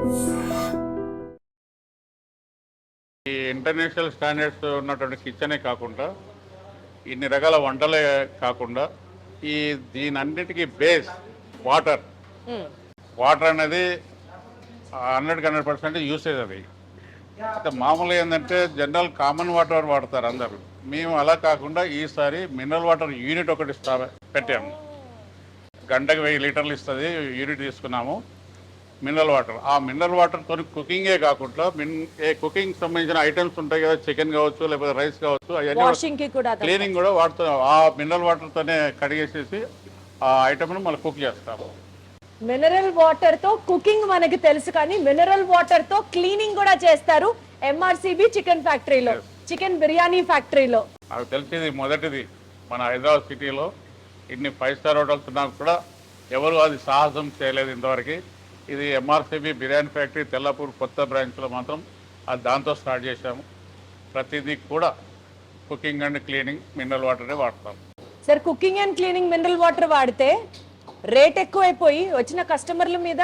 ఈ international standards ఉన్నటువంటి కిచెనే కాకుండా ఇన్ని రకాల వంటలే కాకుండా దీని అన్నిటికీ బేస్ వాటర్. వాటర్ అనేది 100% యూసేజ్ అది. అయితే మామూలుగా ఏంటంటే జనరల్ కామన్ వాటర్ వాడతారు అందరూ. మేము అలా కాకుండా ఈసారి మినరల్ వాటర్ యూనిట్ ఒకటి పెట్టాము. గంటకు 1000 లీటర్లు ఇస్తుంది యూనిట్ తీసుకున్నాము మినరల్ వాటర్. ఆ మినరల్ వాటర్తో కుకింగే కాకుండా కుకింగ్ సంబంధించిన ఐటమ్స్ ఉంటాయి కదా, చికెన్ కావచ్చు లేకపోతే రైస్ కావచ్చు, అవన్నీ క్లీనింగ్ కూడా వాడుతున్నాం. ఆ మినరల్ వాటర్తోనే కడిగేసేసి ఆ ఐటమ్ను మళ్ళీ కుక్ చేస్తాము. మినరల్ వాటర్ తో కుకింగ్ మనకి తెలుసు, కానీ మినరల్ వాటర్ తో క్లీనింగ్ కూడా చేస్తారు ఎంఆర్సిబి చికెన్ ఫ్యాక్టరీలో, చికెన్ బిర్యానీ ఫ్యాక్టరీలో. నాకు తెలిసింది మొదటిది మన హైదరాబాద్ సిటీలో. ఇన్ని 5 స్టార్ హోటల్స్ ఉన్నా కూడా ఎవరు అది సాహసం చేయలేదు ఇంతవరకు. ఇది ఎంఆర్సిబి బిర్యానీ ఫ్యాక్టరీ తెల్లపూర్ కొత్త బ్రాంచ్లో మాత్రం అది దాంతో స్టార్ట్ చేశాము. ప్రతిదీ కూడా కుకింగ్ అండ్ క్లీనింగ్ మినరల్ వాటరే వాడతాం. Sir, cooking and cleaning mineral water వాడితే రేట్ ఎక్కువైపోయి వచ్చిన కస్టమర్ల మీద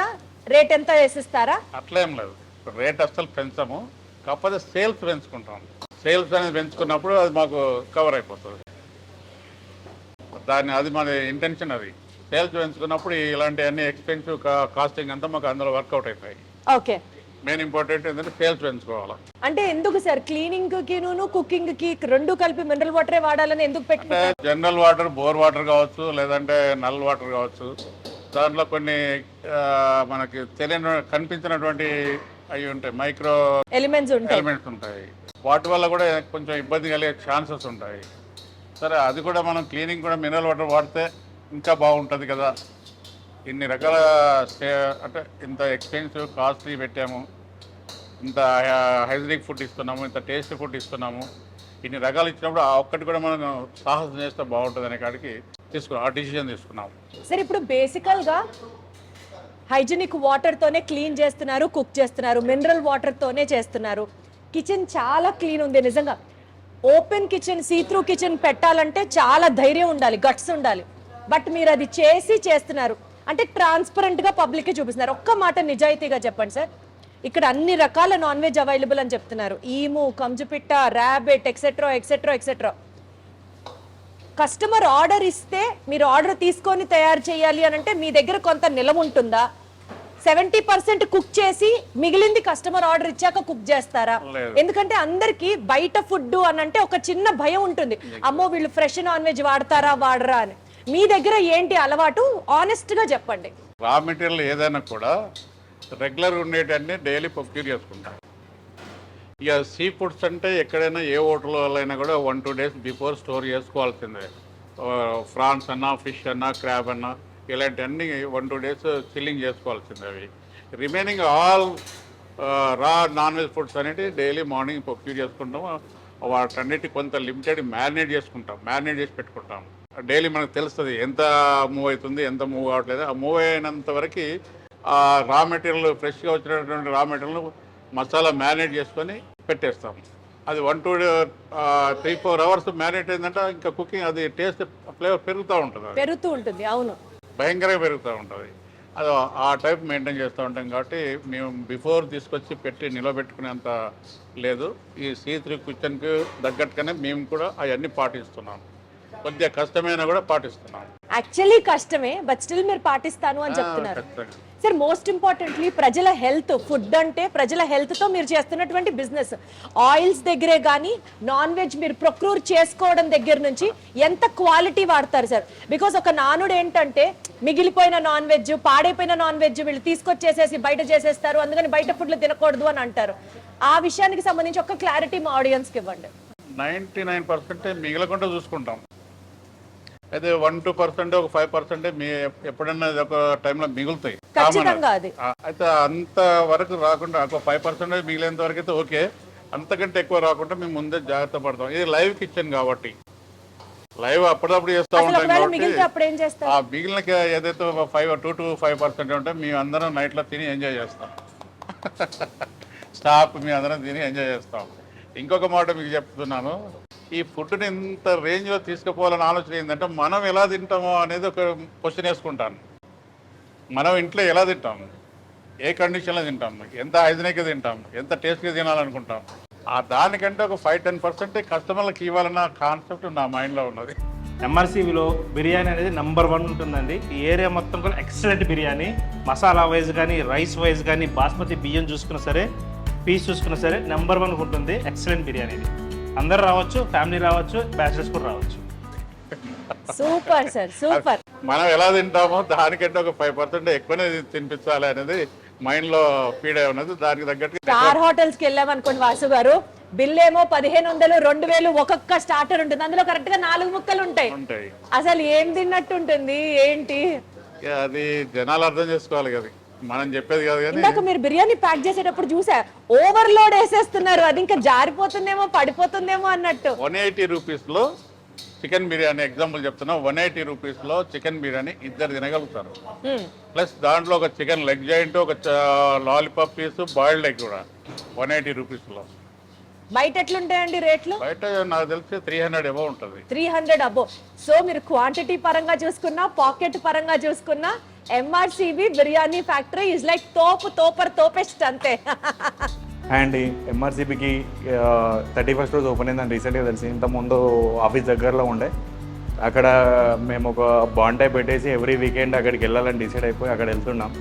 రేట్ ఎంత వేసిస్తారా? అట్లేం లేదు, రేట్ అస్సలు పెంచము. కాకపోతే సేల్స్ పెంచుకుంటాం. సేల్స్ అనేది పెంచుకున్నప్పుడు అది మాకు కవర్ అయిపోతుంది. అది మన ఇంటెన్షన్. అది సేల్స్ పెంచుకున్నప్పుడు ఇలాంటి అన్ని ఎక్స్పెన్సివ్ కాస్టింగ్ అంతా మాకు అందులో వర్కౌట్ అవుతాయి. ఓకే, మెయిన్ ఇంపార్టెంట్ ఏంటంటే సేల్స్ పెంచుకోవాలి. అంటే ఎందుకు సార్ క్లీనింగ్ కి కుకింగ్ కి రెండు కలిపి మినరల్ వాటరే వాడాలని ఎందుకు పెట్టుకుంటారు? జనరల్ వాటర్, బోర్ వాటర్ కావచ్చు, లేదంటే నల్ వాటర్ కావచ్చు, దాంట్లో కొన్ని మనకి తెలియని కనిపించినటువంటి అవి ఉంటాయి, మైక్రో ఎలిమెంట్స్ ఉంటాయి. వాటి వల్ల కూడా కొంచెం ఇబ్బంది కలిగే ఛాన్సెస్ ఉంటాయి. సరే, అది కూడా మనం క్లీనింగ్ కూడా మినరల్ వాటర్ వాడితే ఇంకా బాగుంటుంది కదా. ఇన్ని రకాల అంటే ఇంత ఎక్స్పెన్సివ్ కాస్ట్లీ పెట్టాము, ఇంత హైజీనిక్ ఫుడ్ ఇస్తున్నాము, ఇంత టేస్టీ ఫుడ్ ఇస్తున్నాము. ఇన్ని రకాలు ఇచ్చినప్పుడు ఆ ఒక్కటి కూడా మనం సాహసం చేస్తే బాగుంటుంది అనే కాడికి ఆ డిసిజన్ తీసుకున్నాము. సరే, ఇప్పుడు బేసికల్గా హైజీనిక్ వాటర్తోనే క్లీన్ చేస్తున్నారు, కుక్ చేస్తున్నారు, మినరల్ వాటర్తోనే చేస్తున్నారు. కిచెన్ చాలా క్లీన్ ఉంది నిజంగా. Open kitchen, see through kitchen పెట్టాలంటే చాలా ధైర్యం ఉండాలి, గట్స్ ఉండాలి. బట్ మీరు అది చేస్తున్నారు అంటే ట్రాన్స్పరెంట్ గా పబ్లిక్ కి చూపిస్తున్నారు. ఒక్క మాట నిజాయితీగా చెప్పండి సార్, ఇక్కడ అన్ని రకాల నాన్ వెజ్ అవైలబుల్ అని చెప్తున్నారు. ఈము, కంజుపిట్ట, rabbit, etcetera etcetera etcetera. Customer order ఇస్తే మీరు ఆర్డర్ తీసుకొని తయారు చేయాలి అని అంటే మీ దగ్గర కొంత నిలవ ఉంటుందా? 70% కుక్ చేసి మిగిలింది కస్టమర్ ఆర్డర్ ఇచ్చాక కుక్ చేస్తారా? ఎందుకంటే అందరికి బయట ఫుడ్ అని అంటే ఒక చిన్న భయం ఉంటుంది, అమ్మో వీళ్ళు ఫ్రెష్ నాన్ వెజ్ వాడతారా వాడరా అని. మీ దగ్గర ఏంటి అలవాటు? ఆనెస్ట్ గా చెప్పండి. రా మెటీరియల్ ఏదైనా కూడా రెగ్యులర్ ఉండేటన్ని డైలీ ప్రొక్యూర్ చేసుకుంటాం. ఇక సీ ఫుడ్స్ అంటే ఎక్కడైనా ఏ హోటల్ అయినా కూడా 1-2 డేస్ బిఫోర్ స్టోర్ చేసుకోవాల్సిందే. ఫ్రాన్స్ అన్నా, ఫిష్ అన్నా, క్రాబ్ అన్నా, ఇలాంటివన్నీ 1-2 డేస్ చిల్లింగ్ చేసుకోవాల్సిందే. అవి రిమైనింగ్ ఆల్ రా నాన్ వెజ్ ఫుడ్స్ అనేవి డైలీ మార్నింగ్ ప్రొక్యూర్ చేసుకుంటాం. వాటన్నిటి కొంత లిమిటెడ్ మ్యారినేట్ చేసి పెట్టుకుంటాం. డైలీ మనకు తెలుస్తుంది ఎంత మూవ్ అవుతుంది, ఎంత మూవ్ అవ్వట్లేదు. ఆ మూవ్ అయినంత వరకు ఆ రా మెటీరియల్, ఫ్రెష్గా వచ్చినటువంటి రా మెటీరియల్ మసాలా మ్యారినేట్ చేసుకొని పెట్టేస్తాం. అది 1-3-4 అవర్స్ మ్యారినేట్ అయిందంటే ఇంకా కుకింగ్ అది టేస్ట్ ఫ్లేవర్ పెరుగుతూ ఉంటుంది. అవును, భయంకరంగా పెరుగుతూ ఉంటుంది. అది ఆ టైప్ మెయింటైన్ చేస్తూ ఉంటాం. కాబట్టి మేము బిఫోర్ తీసుకొచ్చి నిలబెట్టుకునేంత లేదు. ఈ సీ3 కిచెన్కి తగ్గట్టుగానే మేము కూడా అవన్నీ పాటిస్తున్నాం. కొద్దిగా కష్టమైనా కూడా పాటిస్తున్నాం. యాక్చువల్లీ కష్టమే, బట్ స్టిల్ మీరు పాటిస్తాను అని చెప్తున్నారు. సార్, మోస్ట్ ఇంపార్టెంట్లీ ప్రజల హెల్త్, ఫుడ్ అంటే ప్రజల హెల్త్ తో మీరు చేస్తున్నటువంటి బిజినెస్. ఆయిల్స్ దగ్గరే కానీ నాన్ వెజ్ మీరు ప్రొక్యూర్ చేసుకోవడం దగ్గర నుంచి ఎంత క్వాలిటీ వాడతారు సార్? బికాస్ ఒక నానుడు ఏంటంటే మిగిలిపోయిన నాన్ వెజ్, పాడైపోయిన నాన్ వెజ్ వీళ్ళు తీసుకొచ్చేసేసి బయట చేసేస్తారు, అందుకని బయట ఫుడ్లు తినకూడదు అని అంటారు. ఆ విషయానికి సంబంధించి ఒక క్లారిటీ మా ఆడియన్స్కి ఇవ్వండి. 99% మిగలకుండా చూసుకుంటాం. అయితే 1-2%, ఒక 5% ఎప్పుడన్నా ఒక టైంలో మిగులుతాయి. అయితే అంత వరకు రాకుండా ఒక 5% మిగిలేంత వరకు అయితే ఓకే. అంతకంటే ఎక్కువ రాకుండా మేము ముందే జాగ్రత్త పడతాం. ఇది లైవ్ కిచెన్ కాబట్టి లైవ్ అప్పుడప్పుడు చేస్తూ ఉంటాం కాబట్టి ఆ మిగిలిన ఏదైతే 2-5% ఉంటే మేము అందరం నైట్లో తిని ఎంజాయ్ చేస్తాం. స్టాఫ్ మేము అందరం తిని ఎంజాయ్ చేస్తాం. ఇంకొక మాట మీకు చెప్తున్నాను, ఈ ఫుడ్ని ఇంత రేంజ్లో తీసుకుపోవాలని ఆలోచన ఏంటంటే మనం ఎలా తింటామో అనేది ఒక క్వశ్చన్ వేసుకుంటాను. మనం ఇంట్లో ఎలా తింటాము? ఏ కండిషన్లో తింటాం, ఎంత హైజీనిక్గా తింటాం, ఎంత టేస్ట్గా తినాలనుకుంటాం, ఆ దానికంటే ఒక 5-10% కస్టమర్లకు ఇవ్వాలన్న కాన్సెప్ట్ నా మైండ్లో ఉన్నది. ఎంఆర్సీబీలో బిర్యానీ అనేది #1 ఉంటుందండి. ఈ ఏరియా మొత్తం కూడా ఎక్సలెంట్ బిర్యానీ, మసాలా వైజ్ కానీ రైస్ వైజ్ కానీ బాస్మతి బియ్యం చూసుకున్నా సరే, పీస్ చూసుకున్నా సరే #1 ఉంటుంది. ఎక్సలెంట్ బిర్యానీ ఇది. అందరు రావచ్చు, ఫ్యామిలీ రావచ్చు, బ్యాచిలర్స్ కూడా రావచ్చు. Super sir, super. మనం ఎలా తింటామో దానికంటే ఒక 5% ఎక్కువనే తినిపించాలి అనేది మైండ్లో ఫీడ్ అయి ఉన్నది. దానికి తగ్గట్టు స్టార్ హోటల్స్ కి వెళ్ళాం అనుకోండి వాసు గారు, బిల్ ఏమో 1500, 2000 ఒక్కొక్క స్టార్టర్ ఉంటుంది. అందులో కరెక్ట్ గా 4 ముక్కలు ఉంటాయి. ఉంటాయి. అసలు ఏం తిన్నట్టు ఉంటుంది ఏంటి? ఇక అది జనాలు అర్థం చేసుకోవాలి కదా, మనం చెప్పేది కాదు. కానీ ఇందాక మీరు బిర్యానీ ప్యాక్ చేసేటప్పుడు చూసా, ఓవర్లోడ్ వేసేస్తున్నారు. అది ఇంకా జారిపోతుందేమో, పడిపోతుందేమో అన్నట్టు. 180 రూపీస్లో చికెన్ బిర్యానీ ఎగ్జాంపుల్ చెప్తున్నా, 180 రూపీస్లో చికెన్ బిర్యానీ ఇద్దరు తినగలుగుతారు. ప్లస్ దాంట్లో ఒక చికెన్ లెగ్ జాయింట్, ఒక లాలీపాప్ పీసు, బాయిల్డ్ ఎగ్ కూడా 180 రూపీస్లో. బయట ఎట్లుంటాయండి రేట్లు? బయట నాకు తెలిసి 300 ఎబో ఉంటుంది. 300 అబ్బో. సో మీరు క్వాంటిటీ పరంగా చూసుకున్నా, పాకెట్ పరంగా చూసుకున్నా, MRCB biryani factory is like తోపెస్ట్ అంతే. అండి ఎంఆర్సీబీకి 31st రోజు ఓపెన్ అయిందని రీసెంట్గా తెలిసి. ఇంతకుముందు ఆఫీస్ దగ్గరలో ఉండే, అక్కడ మేము ఒక బాండ్ టైప్ పెట్టేసి ఎవ్రీ వీకెండ్ అక్కడికి వెళ్ళాలని డిసైడ్ అయిపోయి అక్కడ వెళ్తున్నాం.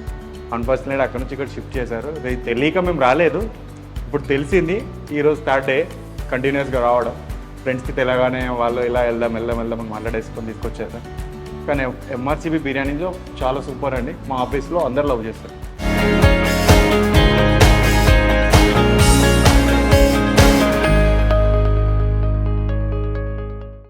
అన్ఫార్చునేట్ అక్కడ నుంచి ఇక్కడ షిఫ్ట్ చేశారు. ఇది తెలియక మేము రాలేదు, ఇప్పుడు తెలిసింది. ఈరోజు థర్డ్ డే కంటిన్యూస్గా రావడం. ఫ్రెండ్స్కి తెలగానే వాళ్ళు ఇలా వెళ్దాం అని మాట్లాడేసుకొని తీసుకొచ్చారు. కానీ ఎంఆర్సీబీ బిర్యానీలో చాలా సూపర్ అండి. మా ఆఫీస్లో అందరు లవ్ చేస్తారు.